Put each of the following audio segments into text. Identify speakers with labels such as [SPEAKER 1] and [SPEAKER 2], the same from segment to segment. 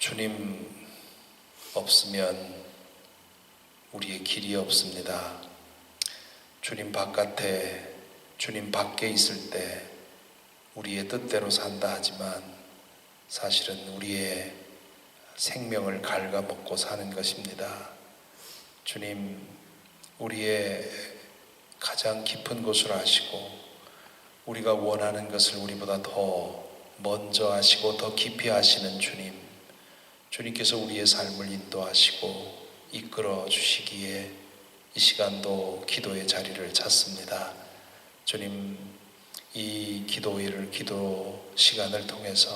[SPEAKER 1] 주님 없으면 우리의 길이 없습니다. 주님 바깥에, 주님 밖에 있을 때 우리의 뜻대로 산다 하지만 사실은 우리의 생명을 갉아먹고 사는 것입니다. 주님, 우리의 가장 깊은 곳을 아시고 우리가 원하는 것을 우리보다 더 먼저 아시고 더 깊이 아시는 주님, 주님께서 우리의 삶을 인도하시고 이끌어 주시기에 이 시간도 기도의 자리를 찾습니다. 주님, 이 기도 시간을 통해서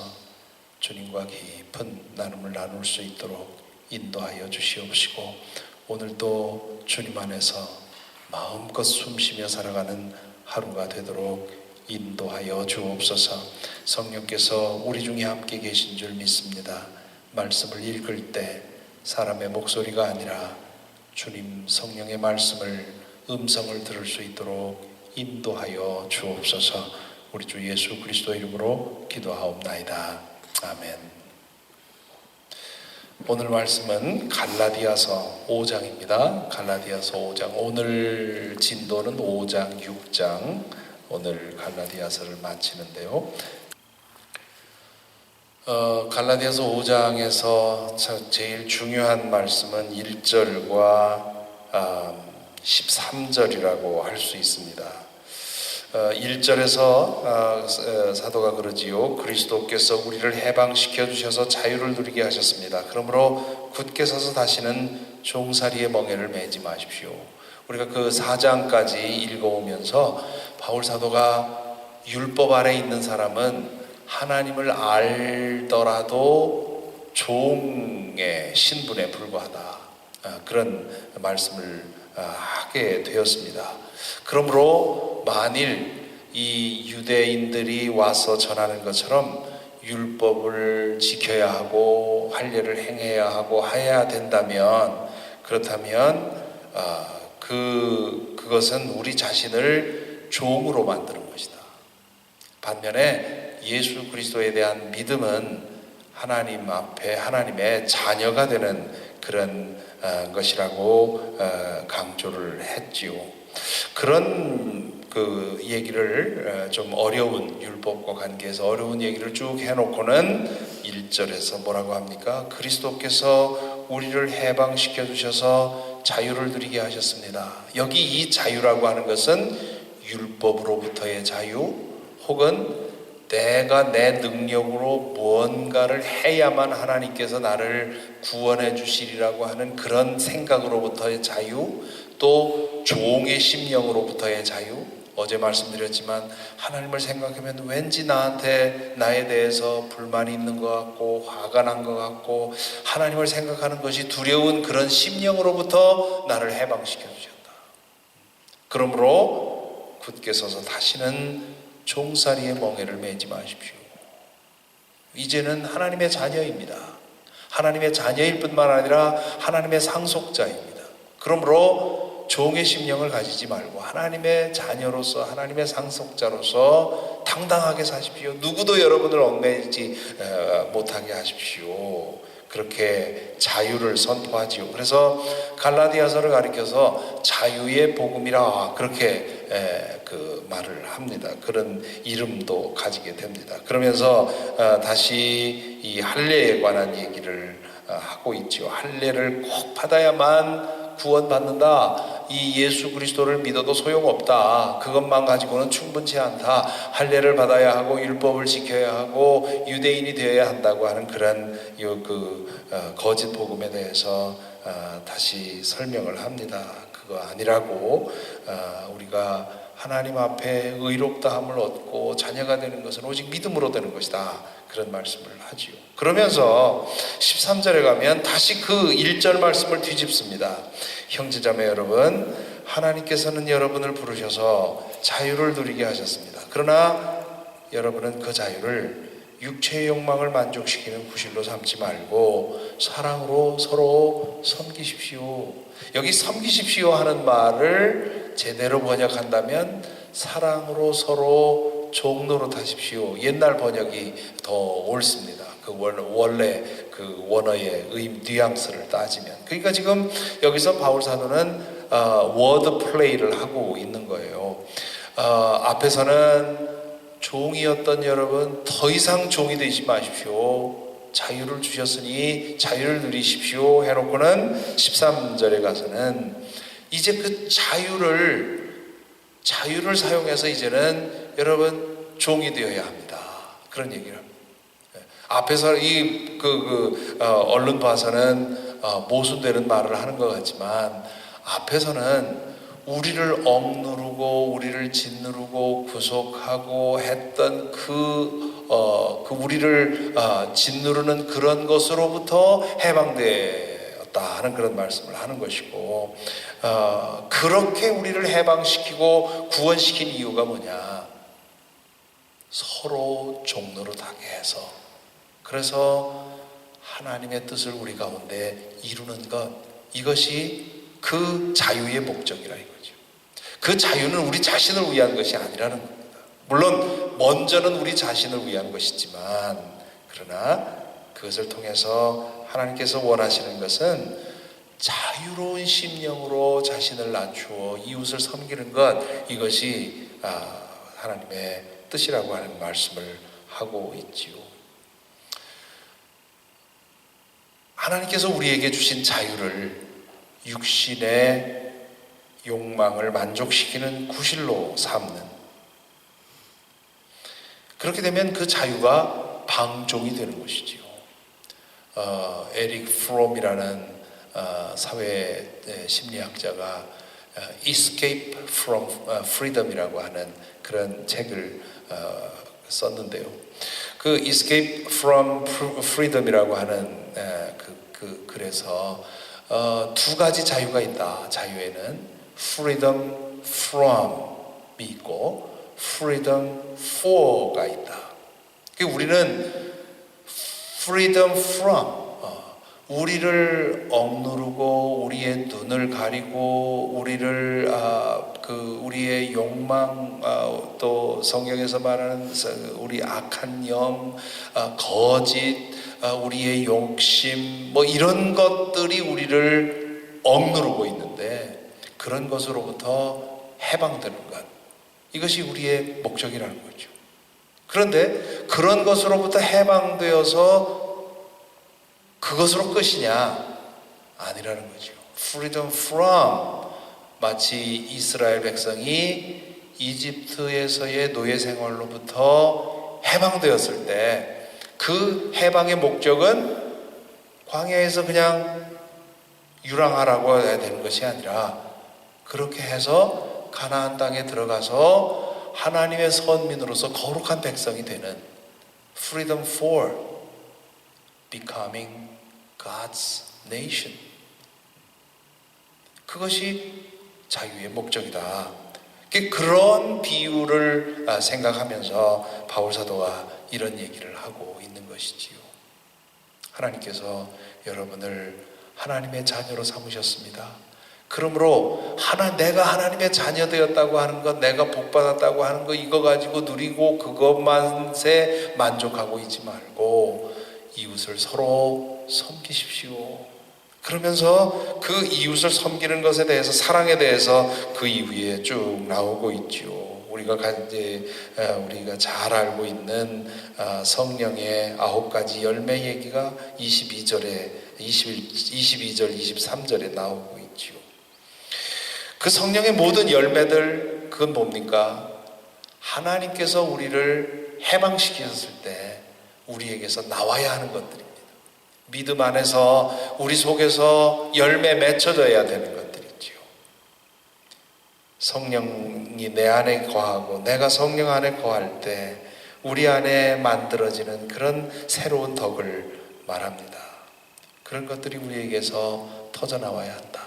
[SPEAKER 1] 주님과 깊은 나눔을 나눌 수 있도록 인도하여 주시옵시고, 오늘도 주님 안에서 마음껏 숨쉬며 살아가는 하루가 되도록 인도하여 주옵소서. 성령께서 우리 중에 함께 계신 줄 믿습니다. 말씀을 읽을 때 사람의 목소리가 아니라 주님 성령의 말씀을, 음성을 들을 수 있도록 인도하여 주옵소서. 우리 주 예수 그리스도 이름으로 기도하옵나이다. 아멘. 오늘 말씀은 갈라디아서 5장입니다. 갈라디아서 5장. 오늘 진도는 5장, 6장. 오늘 갈라디아서를 마치는데요. 갈라디아서 5장에서 제일 중요한 말씀은 1절과 13절이라고 할 수 있습니다. 1절에서 사도가 그러지요. 그리스도께서 우리를 해방시켜 주셔서 자유를 누리게 하셨습니다. 그러므로 굳게 서서 다시는 종살이의 멍에를 매지 마십시오. 우리가 그 4장까지 읽어오면서 바울 사도가 율법 아래 있는 사람은 하나님을 알더라도 종의 신분에 불과하다, 그런 말씀을 하게 되었습니다. 그러므로 만일 이 유대인들이 와서 전하는 것처럼 율법을 지켜야 하고 할례를 행해야 하고 해야 된다면, 그렇다면 그것은 우리 자신을 종으로 만드는 것이다. 반면에 예수 그리스도에 대한 믿음은 하나님 앞에 하나님의 자녀가 되는 그런 것이라고 강조를 했지요. 그런 그 얘기를 좀 어려운, 율법과 관계해서 어려운 얘기를 쭉 해놓고는 1절에서 뭐라고 합니까? 그리스도께서 우리를 해방시켜 주셔서 자유를 누리게 하셨습니다. 여기 이 자유라고 하는 것은 율법으로부터의 자유, 혹은 내가 내 능력으로 무언가를 해야만 하나님께서 나를 구원해 주시리라고 하는 그런 생각으로부터의 자유, 또 종의 심령으로부터의 자유. 어제 말씀드렸지만 하나님을 생각하면 왠지 나에 대해서 불만이 있는 것 같고 화가 난 것 같고 하나님을 생각하는 것이 두려운 그런 심령으로부터 나를 해방시켜 주셨다. 그러므로 굳게 서서 다시는 종살이의 멍에를 매지 마십시오. 이제는 하나님의 자녀입니다. 하나님의 자녀일 뿐만 아니라 하나님의 상속자입니다. 그러므로 종의 심령을 가지지 말고 하나님의 자녀로서, 하나님의 상속자로서 당당하게 사십시오. 누구도 여러분을 얽매이지 못하게 하십시오. 그렇게 자유를 선포하지요. 그래서 갈라디아서를 가리켜서 자유의 복음이라 그렇게 그 말을 합니다. 그런 이름도 가지게 됩니다. 그러면서 다시 이 할례에 관한 얘기를 하고 있죠. 할례를 꼭 받아야만 구원받는다. 이 예수 그리스도를 믿어도 소용없다. 그것만 가지고는 충분치 않다. 할례를 받아야 하고 율법을 지켜야 하고 유대인이 되어야 한다고 하는 그런 거짓 복음에 대해서 다시 설명을 합니다. 그거 아니라고, 우리가 하나님 앞에 의롭다함을 얻고 자녀가 되는 것은 오직 믿음으로 되는 것이다. 그런 말씀을 하지요. 그러면서 13절에 가면 다시 그 1절 말씀을 뒤집습니다. 형제자매 여러분, 하나님께서는 여러분을 부르셔서 자유를 누리게 하셨습니다. 그러나 여러분은 그 자유를 육체의 욕망을 만족시키는 구실로 삼지 말고 사랑으로 서로 섬기십시오. 여기 섬기십시오 하는 말을 제대로 번역한다면 사랑으로 서로 종노릇하십시오. 옛날 번역이 더 옳습니다. 그 원래 그 원어의 뉘앙스를 따지면. 그러니까 지금 여기서 바울 사도는 워드 플레이를 하고 있는 거예요. 앞에서는 종이었던 여러분, 더 이상 종이 되지 마십시오. 자유를 주셨으니 자유를 누리십시오 해놓고는 13절에 가서는 이제 그 자유를 사용해서 이제는 여러분 종이 되어야 합니다. 그런 얘기를 합니다. 앞에서 얼른 봐서는 모순되는 말을 하는 것 같지만 앞에서는 우리를 억누르고 우리를 짓누르고 구속하고 했던 우리를 짓누르는 그런 것으로부터 해방되었다 하는 그런 말씀을 하는 것이고, 그렇게 우리를 해방시키고 구원시킨 이유가 뭐냐? 서로 종노릇하게 해서, 그래서 하나님의 뜻을 우리 가운데 이루는 것, 이것이 그 자유의 목적이라 이거죠. 그 자유는 우리 자신을 위한 것이 아니라는 겁니다. 물론 먼저는 우리 자신을 위한 것이지만, 그러나 그것을 통해서 하나님께서 원하시는 것은 자유로운 심령으로 자신을 낮추어 이웃을 섬기는 것, 이것이 하나님의 뜻이라고 하는 말씀을 하고 있지요. 하나님께서 우리에게 주신 자유를 육신의 욕망을 만족시키는 구실로 삼는, 그렇게 되면 그 자유가 방종이 되는 것이지요. 에릭 프롬이라는 사회 심리학자가 Escape from Freedom이라고 하는 그런 책을 썼는데요. 그 Escape from Freedom이라고 하는 그래서 두 가지 자유가 있다. 자유에는 Freedom from이 있고 Freedom for가 있다. 우리는 Freedom from, 우리를 억누르고 우리의 눈을 가리고 우리를 우리의 욕망, 또 성경에서 말하는 우리 악한 영, 거짓, 우리의 욕심, 뭐 이런 것들이 우리를 억누르고 있는데, 그런 것으로부터 해방되는 것, 이것이 우리의 목적이라는 거죠. 그런데 그런 것으로부터 해방되어서 그것으로 끝이냐? 아니라는 거죠. Freedom from, 마치 이스라엘 백성이 이집트에서의 노예 생활로부터 해방되었을 때 그 해방의 목적은 광야에서 그냥 유랑하라고 해야 되는 것이 아니라, 그렇게 해서 가나안 땅에 들어가서 하나님의 선민으로서 거룩한 백성이 되는 Freedom for becoming God's nation. 그것이 자유의 목적이다. 그런 비유를 생각하면서 바울 사도가 이런 얘기를 하고 있는 것이지요. 하나님께서 여러분을 하나님의 자녀로 삼으셨습니다. 그러므로 내가 하나님의 자녀 되었다고 하는 것, 내가 복받았다고 하는 것, 이거 가지고 누리고 그것만에 만족하고 있지 말고 이웃을 서로 섬기십시오. 그러면서 그 이웃을 섬기는 것에 대해서, 사랑에 대해서 그 이후에 쭉 나오고 있죠. 우리가 잘 알고 있는 성령의 9가지 열매 얘기가 22절, 23절에 나오고 있죠. 그 성령의 모든 열매들, 그건 뭡니까? 하나님께서 우리를 해방시키셨을 때 우리에게서 나와야 하는 것들입니다. 믿음 안에서 우리 속에서 열매 맺혀져야 되는 것들이지요. 성령이 내 안에 거하고 내가 성령 안에 거할 때 우리 안에 만들어지는 그런 새로운 덕을 말합니다. 그런 것들이 우리에게서 터져나와야 한다.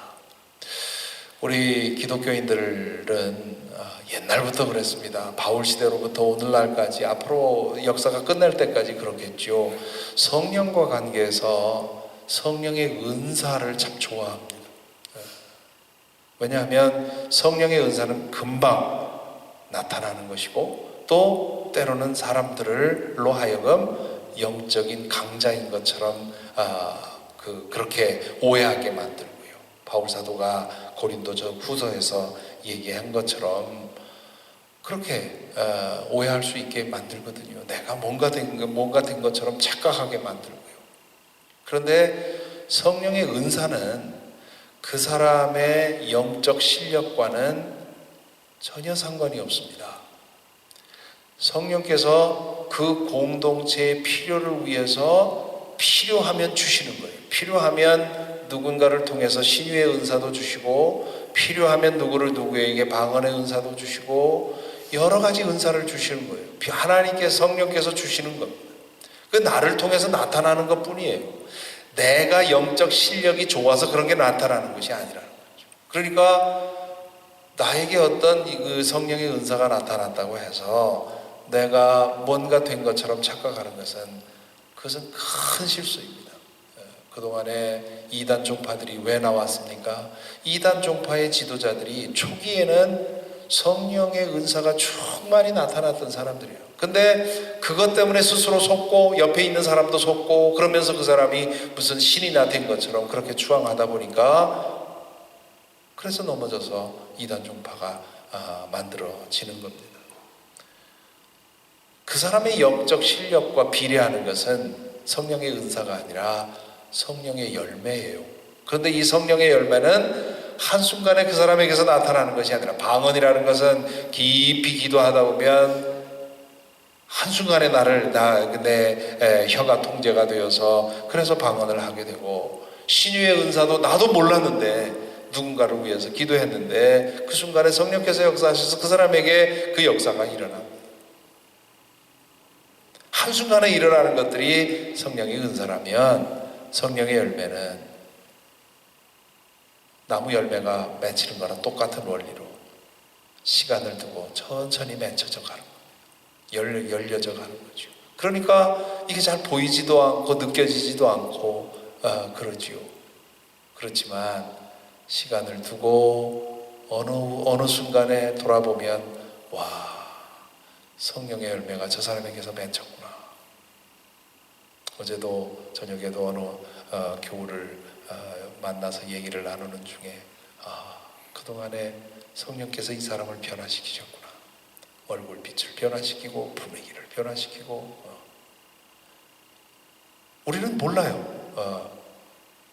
[SPEAKER 1] 우리 기독교인들은 옛날부터 그랬습니다. 바울 시대로부터 오늘날까지, 앞으로 역사가 끝날 때까지 그렇겠죠. 성령과 관계에서 성령의 은사를 참 좋아합니다. 왜냐하면 성령의 은사는 금방 나타나는 것이고, 또 때로는 사람들로 하여금 영적인 강자인 것처럼 그렇게 오해하게 만들고요. 바울 사도가 고린도서 후서에서 얘기한 것처럼 그렇게 오해할 수 있게 만들거든요. 내가 뭔가 된 것처럼 착각하게 만들고요. 그런데 성령의 은사는 그 사람의 영적 실력과는 전혀 상관이 없습니다. 성령께서 그 공동체의 필요를 위해서 필요하면 주시는 거예요. 필요하면 누군가를 통해서 신유의 은사도 주시고, 필요하면 누구에게 방언의 은사도 주시고, 여러 가지 은사를 주시는 거예요. 하나님께 성령께서 주시는 겁니다. 그 나를 통해서 나타나는 것 뿐이에요. 내가 영적 실력이 좋아서 그런 게 나타나는 것이 아니라는 거죠. 그러니까 나에게 어떤 그 성령의 은사가 나타났다고 해서 내가 뭔가 된 것처럼 착각하는 그것은 큰 실수입니다. 그동안에 이단 종파들이 왜 나왔습니까? 이단 종파의 지도자들이 초기에는 성령의 은사가 충만히 나타났던 사람들이에요. 근데 그것 때문에 스스로 속고 옆에 있는 사람도 속고 그러면서 그 사람이 무슨 신이나 된 것처럼 그렇게 추앙하다 보니까 그래서 넘어져서 이단 종파가 만들어지는 겁니다. 그 사람의 영적 실력과 비례하는 것은 성령의 은사가 아니라 성령의 열매예요. 그런데 이 성령의 열매는 한순간에 그 사람에게서 나타나는 것이 아니라, 방언이라는 것은 깊이 기도하다 보면 한순간에 내 혀가 통제가 되어서 그래서 방언을 하게 되고, 신유의 은사도 나도 몰랐는데 누군가를 위해서 기도했는데 그 순간에 성령께서 역사하셔서 그 사람에게 그 역사가 일어납니다. 한순간에 일어나는 것들이 성령의 은사라면, 성령의 열매는 나무 열매가 맺히는 거랑 똑같은 원리로 시간을 두고 천천히 맺혀져 가는 거예요. 열려져 가는 거죠. 그러니까 이게 잘 보이지도 않고 느껴지지도 않고 그러지요. 그렇지만 시간을 두고 어느 순간에 돌아보면, 와, 성령의 열매가 저 사람에게서 맺혔구나. 어제도 저녁에도 어느 교우를 만나서 얘기를 나누는 중에, 그동안에 성령께서 이 사람을 변화시키셨구나. 얼굴빛을 변화시키고 분위기를 변화시키고. 우리는 몰라요.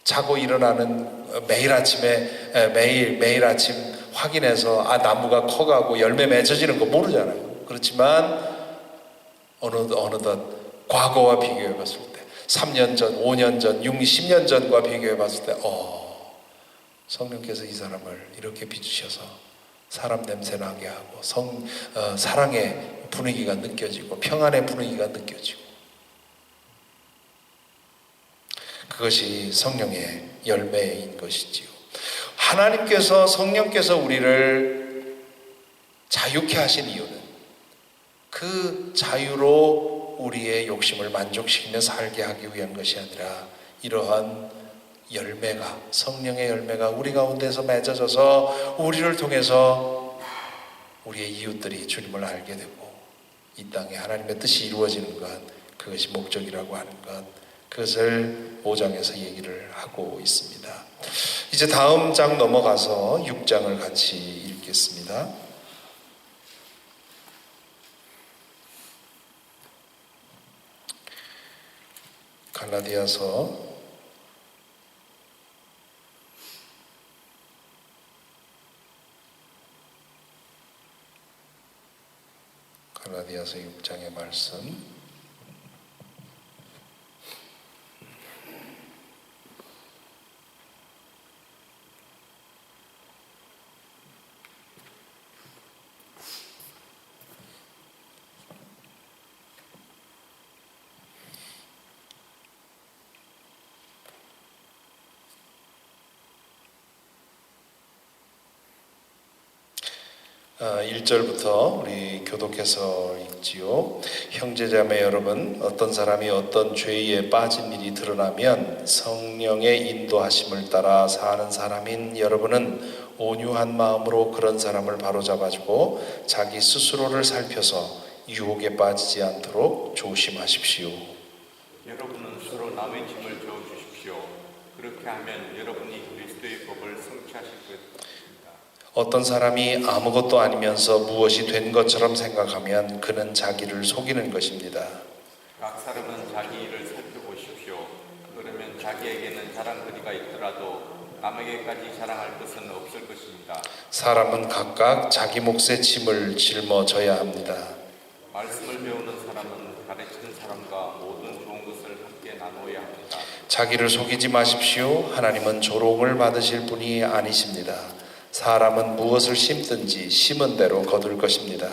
[SPEAKER 1] 자고 일어나는 매일 아침에 매일 아침 확인해서 나무가 커가고 열매 맺어지는 거 모르잖아요. 그렇지만 어느덧 과거와 비교해 봤을 때, 3년 전, 5년 전, 10년 전과 비교해 봤을 때 성령께서 이 사람을 이렇게 빚으셔서 사람 냄새 나게 하고 사랑의 분위기가 느껴지고 평안의 분위기가 느껴지고, 그것이 성령의 열매인 것이지요. 하나님께서, 성령께서 우리를 자유케 하신 이유는 그 자유로 우리의 욕심을 만족시키며 살게 하기 위한 것이 아니라, 이러한 열매가, 성령의 열매가 우리 가운데서 맺어져서 우리를 통해서 우리의 이웃들이 주님을 알게 되고 이 땅에 하나님의 뜻이 이루어지는 것, 그것이 목적이라고 하는 것, 그것을 5장에서 얘기를 하고 있습니다. 이제 다음 장 넘어가서 6장을 같이 읽겠습니다. 갈라디아서 6장의 말씀. 아, 1절부터 우리 교독해서 읽지요. 형제자매 여러분, 어떤 사람이 어떤 죄에 빠진 일이 드러나면 성령의 인도하심을 따라 사는 사람인 여러분은 온유한 마음으로 그런 사람을 바로잡아주고 자기 스스로를 살펴서 유혹에 빠지지 않도록 조심하십시오.
[SPEAKER 2] 여러분은 서로 남의 짐을 져 주십시오. 그렇게 하면 여러분이 그리스도의 법을 성취하실 것입니다.
[SPEAKER 1] 어떤 사람이 아무것도 아니면서 무엇이 된 것처럼 생각하면 그는 자기를 속이는 것입니다.
[SPEAKER 2] 각 사람은 자기 일을 살펴보십시오. 그러면 자기에게는 자랑거리가 있더라도 남에게까지 자랑할 것은 없을 것입니다.
[SPEAKER 1] 사람은 각각 자기 몫의 짐을 짊어져야 합니다.
[SPEAKER 2] 말씀을 배우는 사람은 가르치는 사람과 모든 좋은 것을 함께 나누어야 합니다.
[SPEAKER 1] 자기를 속이지 마십시오. 하나님은 조롱을 받으실 분이 아니십니다. 사람은 무엇을 심든지 심은 대로 거둘 것입니다.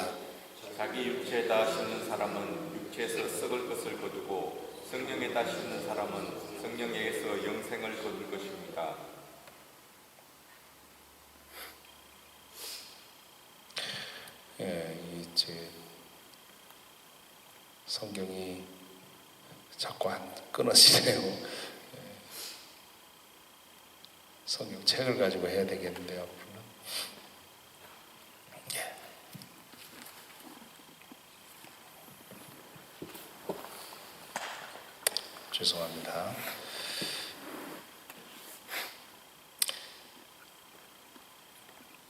[SPEAKER 2] 자기 육체에다 심는 사람은 육체에서 썩을 것을 거두고 성령에다 심는 사람은 성령에게서 영생을 거둘 것입니다.
[SPEAKER 1] 이제 성경이 자꾸 안 끊어지네요. 성경 책을 가지고 해야 되겠는데요. 앞으로는. 죄송합니다.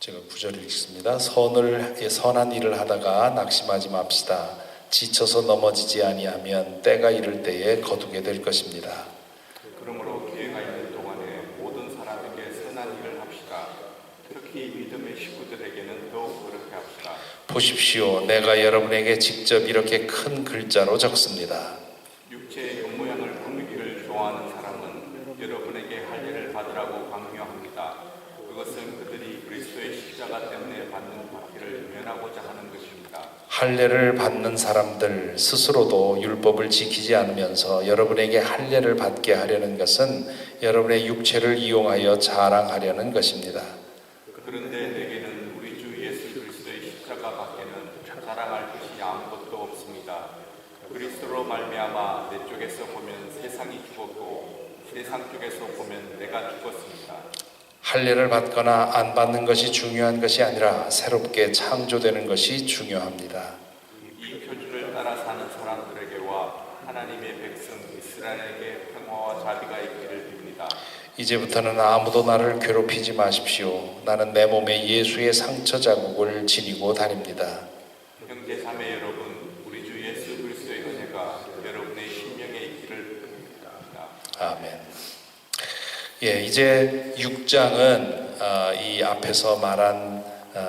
[SPEAKER 1] 제가 구절을 읽습니다. 선한 일을 하다가 낙심하지 맙시다. 지쳐서 넘어지지 아니하면 때가 이를 때에 거두게 될 것입니다.
[SPEAKER 2] 그러므로 기회가 있는 동안에 모든 사람에게 선한 일을 합시다. 특히 믿음의 식구들에게는 더욱 그렇게 합시다.
[SPEAKER 1] 보십시오. 내가 여러분에게 직접 이렇게 큰 글자로 적습니다.
[SPEAKER 2] 육체의 겉모양을 꾸미기를 좋아하는 사람은 여러분에게 할례를 받으라고 강요합니다. 그것은 그들이 그리스도의 십자가 때문에 받는 박해를 면하고자 하는 것입니다.
[SPEAKER 1] 할례를 받는 사람들 스스로도 율법을 지키지 않으면서 여러분에게 할례를 받게 하려는 것은 여러분의 육체를 이용하여 자랑하려는 것입니다.
[SPEAKER 2] 그런데 내게는 우리 주 예수 그리스도의 십자가 밖에는 자랑할 것이 아무것도 없습니다. 그리스도로 말미암아 내 쪽에서 보면 세상이 죽었고 세상 쪽에서 보면 내가 죽었습니다.
[SPEAKER 1] 할례를 받거나 안 받는 것이 중요한 것이 아니라 새롭게 창조되는 것이 중요합니다.
[SPEAKER 2] 이 표준을 따라 사는 사람들에게와 하나님의 백성 이스라엘에게 평화와 자비가 있기를 빕니다.
[SPEAKER 1] 이제부터는 아무도 나를 괴롭히지 마십시오. 나는 내 몸에 예수의 상처 자국을 지니고 다닙니다.
[SPEAKER 2] 형제 자매 여러분, 우리 주 예수 그리스도의 은혜가 여러분의 심령에 있기를 빕니다.
[SPEAKER 1] 아멘. 이제 6장은 이 앞에서 말한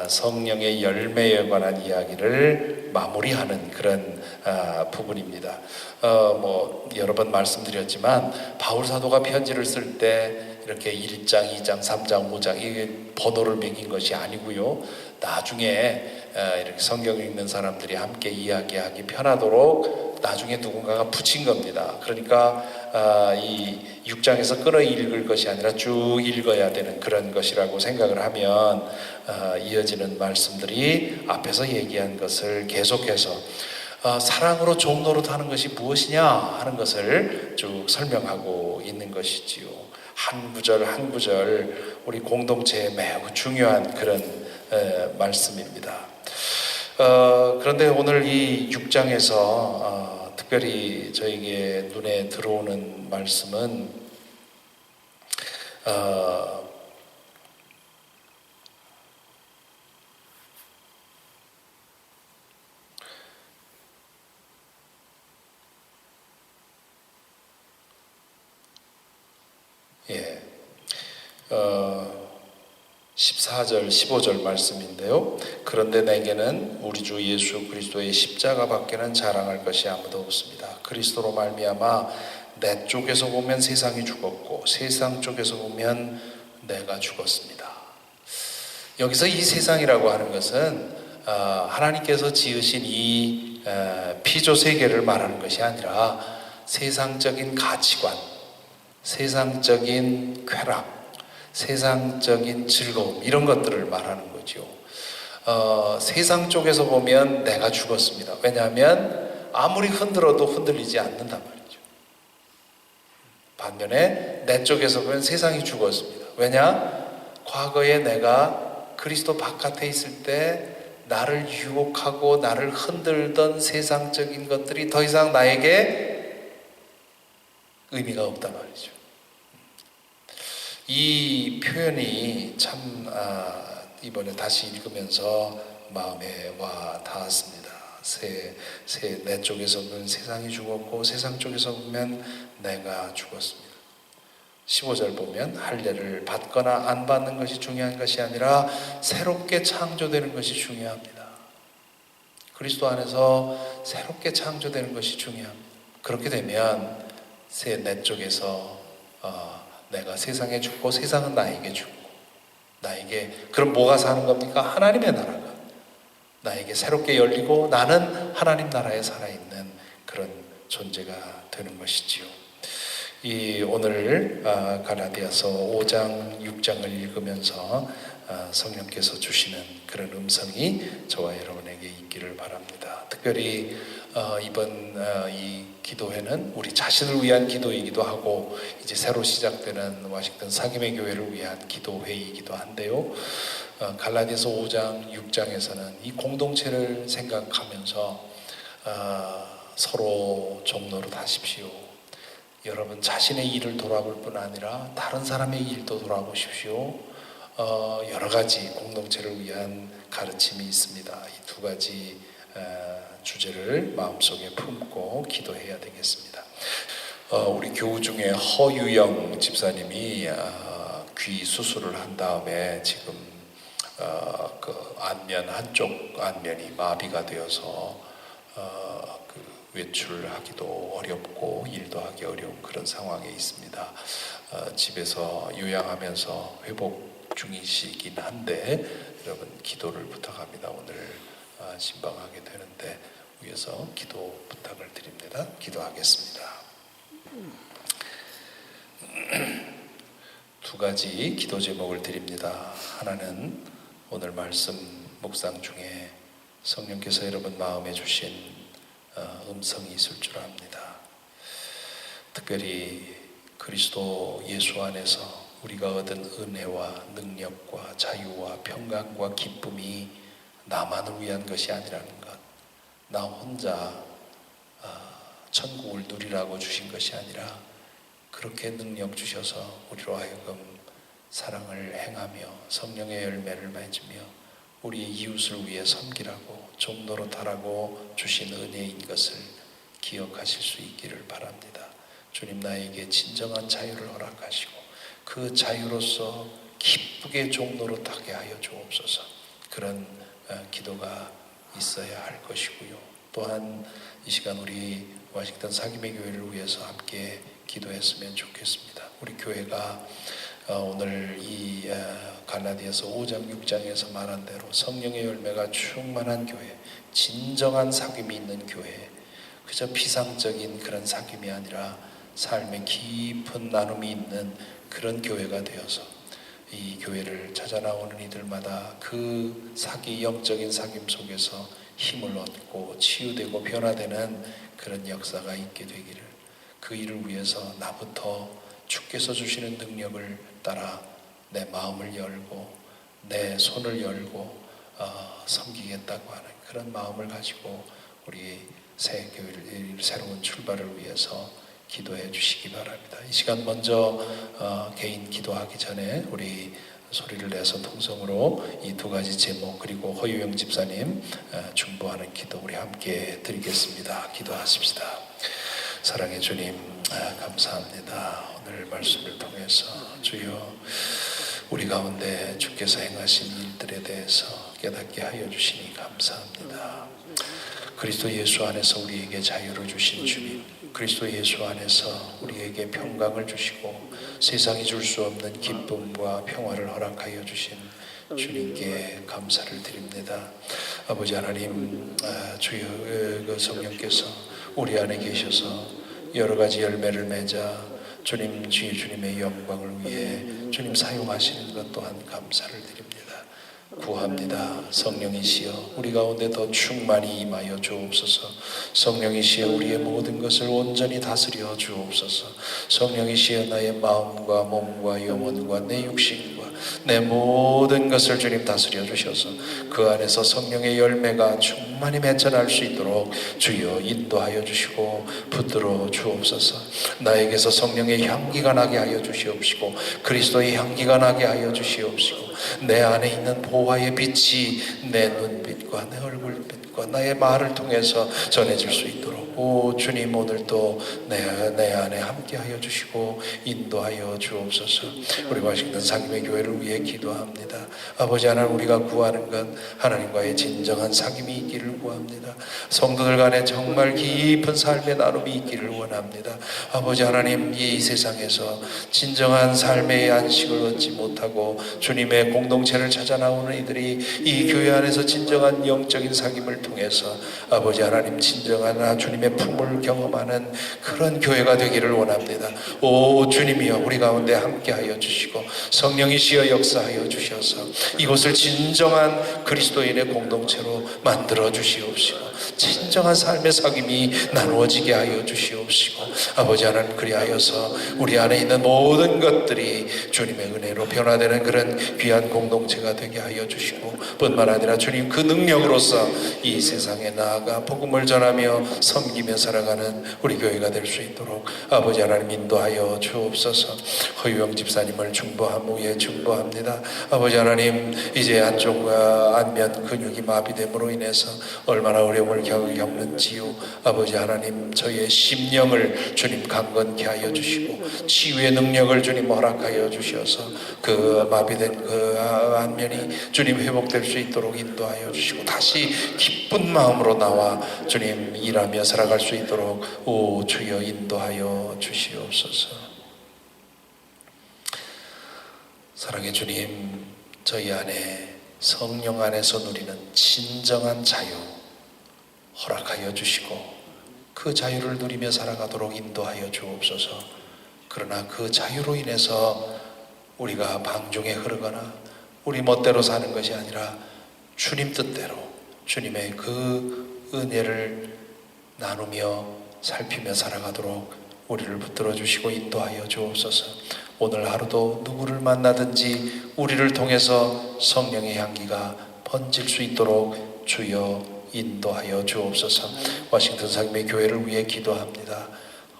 [SPEAKER 1] 성령의 열매에 관한 이야기를 마무리하는 그런 부분입니다. 여러 번 말씀드렸지만 바울 사도가 편지를 쓸 때 이렇게 1장, 2장, 3장, 5장 이게 번호를 매긴 것이 아니고요. 나중에 이렇게 성경 읽는 사람들이 함께 이야기하기 편하도록 나중에 누군가가 붙인 겁니다. 그러니까 이 6장에서 끊어 읽을 것이 아니라 쭉 읽어야 되는 그런 것이라고 생각을 하면 이어지는 말씀들이 앞에서 얘기한 것을 계속해서 사랑으로 종 노릇하는 것이 무엇이냐 하는 것을 쭉 설명하고 있는 것이지요. 한 구절 한 구절 우리 공동체에 매우 중요한 그런 말씀입니다. 그런데 오늘 이 6장에서 특별히 저에게 눈에 들어오는 말씀은 예. 14절, 15절 말씀인데요. 그런데 내게는 우리 주 예수 그리스도의 십자가 밖에는 자랑할 것이 아무도 없습니다. 그리스도로 말미암아 내 쪽에서 보면 세상이 죽었고 세상 쪽에서 보면 내가 죽었습니다. 여기서 이 세상이라고 하는 것은 하나님께서 지으신 이 피조 세계를 말하는 것이 아니라 세상적인 가치관, 세상적인 쾌락, 세상적인 즐거움 이런 것들을 말하는 거죠. 세상 쪽에서 보면 내가 죽었습니다. 왜냐하면 아무리 흔들어도 흔들리지 않는단 말이죠. 반면에 내 쪽에서 보면 세상이 죽었습니다. 왜냐? 과거에 내가 그리스도 바깥에 있을 때 나를 유혹하고 나를 흔들던 세상적인 것들이 더 이상 나에게 의미가 없단 말이죠. 이 표현이 참 이번에 다시 읽으면서 마음에 와 닿았습니다. 내 쪽에서 보면 세상이 죽었고 세상 쪽에서 보면 내가 죽었습니다. 15절 보면 할례를 받거나 안 받는 것이 중요한 것이 아니라 새롭게 창조되는 것이 중요합니다. 그리스도 안에서 새롭게 창조되는 것이 중요합니다. 그렇게 되면 내 쪽에서 내가 세상에 죽고 세상은 나에게 죽고 나에게 그럼 뭐가 사는 겁니까? 하나님의 나라가 나에게 새롭게 열리고 나는 하나님 나라에 살아있는 그런 존재가 되는 것이지요. 이 오늘 갈라디아서 5장 6장을 읽으면서 성령께서 주시는 그런 음성이 저와 여러분에게 있기를 바랍니다. 특별히 이번 이 기도회는 우리 자신을 위한 기도이기도 하고 이제 새로 시작되는 워싱턴 사김의 교회를 위한 기도회이기도 한데요. 갈라디아서 5장 6장에서는 이 공동체를 생각하면서 서로 종로로 하십시오. 여러분 자신의 일을 돌아볼 뿐 아니라 다른 사람의 일도 돌아보십시오. 여러 가지 공동체를 위한 가르침이 있습니다. 이 두 가지 주제를 마음속에 품고 기도해야 되겠습니다. 우리 교우 중에 허유영 집사님이 귀 수술을 한 다음에 지금 그 안면 한쪽 안면이 마비가 되어서 외출하기도 어렵고 일도 하기 어려운 그런 상황에 있습니다. 집에서 요양하면서 회복 중이시긴 한데 여러분 기도를 부탁합니다. 오늘 신방하게 되는데 위에서 기도 부탁을 드립니다. 기도하겠습니다. 두 가지 기도 제목을 드립니다. 하나는 오늘 말씀 묵상 중에 성령께서 여러분 마음에 주신 음성이 있을 줄 압니다. 특별히 그리스도 예수 안에서 우리가 얻은 은혜와 능력과 자유와 평강과 기쁨이 나만을 위한 것이 아니라는 것, 나 혼자 천국을 누리라고 주신 것이 아니라 그렇게 능력 주셔서 우리로 하여금 사랑을 행하며 성령의 열매를 맺으며 우리의 이웃을 위해 섬기라고 종노릇하라고 주신 은혜인 것을 기억하실 수 있기를 바랍니다. 주님 나에게 진정한 자유를 허락하시고 그 자유로서 기쁘게 종노릇하게 하여 주옵소서. 그런 기도가 있어야 할 것이고요. 또한 이 시간 우리 워싱턴 사김의 교회를 위해서 함께 기도했으면 좋겠습니다. 우리 교회가 오늘 이 갈라디아서 5장 6장에서 말한 대로 성령의 열매가 충만한 교회, 진정한 사귐이 있는 교회, 그저 피상적인 그런 사귐이 아니라 삶의 깊은 나눔이 있는 그런 교회가 되어서 이 교회를 찾아 나오는 이들마다 그 영적인 사귐 속에서 힘을 얻고 치유되고 변화되는 그런 역사가 있게 되기를, 그 일을 위해서 나부터 주께서 주시는 능력을 따라 내 마음을 열고 내 손을 열고 섬기겠다고 하는 그런 마음을 가지고 우리 새 교회를 새로운 출발을 위해서 기도해 주시기 바랍니다. 이 시간 먼저 개인 기도하기 전에 우리 소리를 내서 통성으로 이 두 가지 제목 그리고 허유영 집사님 중보하는 기도 우리 함께 드리겠습니다. 기도하십시다. 사랑의 주님 감사합니다. 오늘 말씀을 통해서 주여 우리 가운데 주께서 행하신 일들에 대해서 깨닫게 하여 주시니 감사합니다. 그리스도 예수 안에서 우리에게 자유를 주신 주님, 그리스도 예수 안에서 우리에게 평강을 주시고 세상이 줄 수 없는 기쁨과 평화를 허락하여 주신 주님께 감사를 드립니다. 아버지 하나님, 주여 그 성령께서 우리 안에 계셔서 여러 가지 열매를 맺어 주님의 영광을 위해 주님 사용하시는 것 또한 감사를 드립니다. 구합니다. 성령이시여 우리 가운데 더 충만히 임하여 주옵소서. 성령이시여 우리의 모든 것을 온전히 다스려 주옵소서. 성령이시여 나의 마음과 몸과 영혼과 내 육신과 내 모든 것을 주님 다스려 주셔서 그 안에서 성령의 열매가 충만히 맺혀날 수 있도록 주여 인도하여 주시고 붙들어 주옵소서. 나에게서 성령의 향기가 나게 하여 주시옵시고 그리스도의 향기가 나게 하여 주시옵시고 내 안에 있는 보화의 빛이 내 눈빛과 내 얼굴빛과 나의 말을 통해서 전해질 수 있도록 오 주님 오늘도 내 안에 함께하여 주시고 인도하여 주옵소서. 우리 와싱턴 상임의 교회를 위해 기도합니다. 아버지 하나님, 우리가 구하는 것 하나님과의 진정한 사귐이 있기를 구합니다. 성도들 간에 정말 깊은 삶의 나눔이 있기를 원합니다. 아버지 하나님, 이 세상에서 진정한 삶의 안식을 얻지 못하고 주님의 공동체를 찾아 나오는 이들이 이 교회 안에서 진정한 영적인 사귐을 통해서 아버지 하나님 진정한 주님의 품을 경험하는 그런 교회가 되기를 원합니다. 오 주님이여, 우리 가운데 함께하여 주시고 성령이시여 역사하여 주셔서 이곳을 진정한 그리스도인의 공동체로 만들어 주시옵시고 진정한 삶의 사귐이 나누어지게 하여 주시옵시고 아버지 하나님, 그리하여서 우리 안에 있는 모든 것들이 주님의 은혜로 변화되는 그런 귀한 공동체가 되게 하여 주시고 뿐만 아니라 주님 그 능력으로서 이 세상에 나아가 복음을 전하며 섬기며 살아가는 우리 교회가 될 수 있도록 아버지 하나님 인도하여 주옵소서. 허유영 집사님을 중보함 후에 중보합니다. 아버지 하나님, 이제 안쪽과 안면 근육이 마비됨으로 인해서 얼마나 어려움을 겪는지요. 아버지 하나님, 저의 심령을 주님 강건케 하여 주시고 치유의 능력을 주님 허락하여 주셔서 그 마비된 그 안면이 주님 회복될 수 있도록 인도하여 주시고 다시 기쁜 마음으로 나와 주님 일하며 살아갈 수 있도록 오 주여 인도하여 주시옵소서. 사랑의 주님, 저희 안에 성령 안에서 누리는 진정한 자유 허락하여 주시고 그 자유를 누리며 살아가도록 인도하여 주옵소서. 그러나 그 자유로 인해서 우리가 방종에 흐르거나 우리 멋대로 사는 것이 아니라 주님 뜻대로 주님의 그 은혜를 나누며 살피며 살아가도록 우리를 붙들어 주시고 인도하여 주옵소서. 오늘 하루도 누구를 만나든지 우리를 통해서 성령의 향기가 번질 수 있도록 주여 인도하여 주옵소서. 와싱턴 상임의 교회를 위해 기도합니다.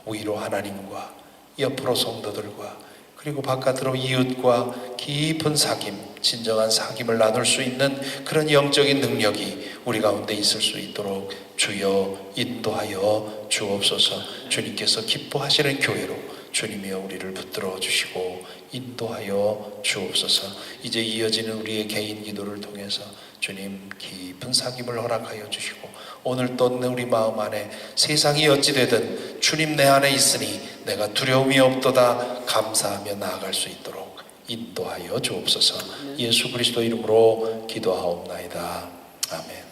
[SPEAKER 1] 위로 하나님과 옆으로 성도들과 그리고 바깥으로 이웃과 깊은 사귐, 진정한 사귐을 나눌 수 있는 그런 영적인 능력이 우리 가운데 있을 수 있도록 주여 인도하여 주옵소서. 주님께서 기뻐하시는 교회로 주님이여 우리를 붙들어 주시고 인도하여 주옵소서. 이제 이어지는 우리의 개인 기도를 통해서 주님 깊은 사귐을 허락하여 주시고 오늘 또 우리 마음 안에 세상이 어찌되든 주님 내 안에 있으니 내가 두려움이 없도다 감사하며 나아갈 수 있도록 인도하여 주옵소서. 예수 그리스도 이름으로 기도하옵나이다. 아멘.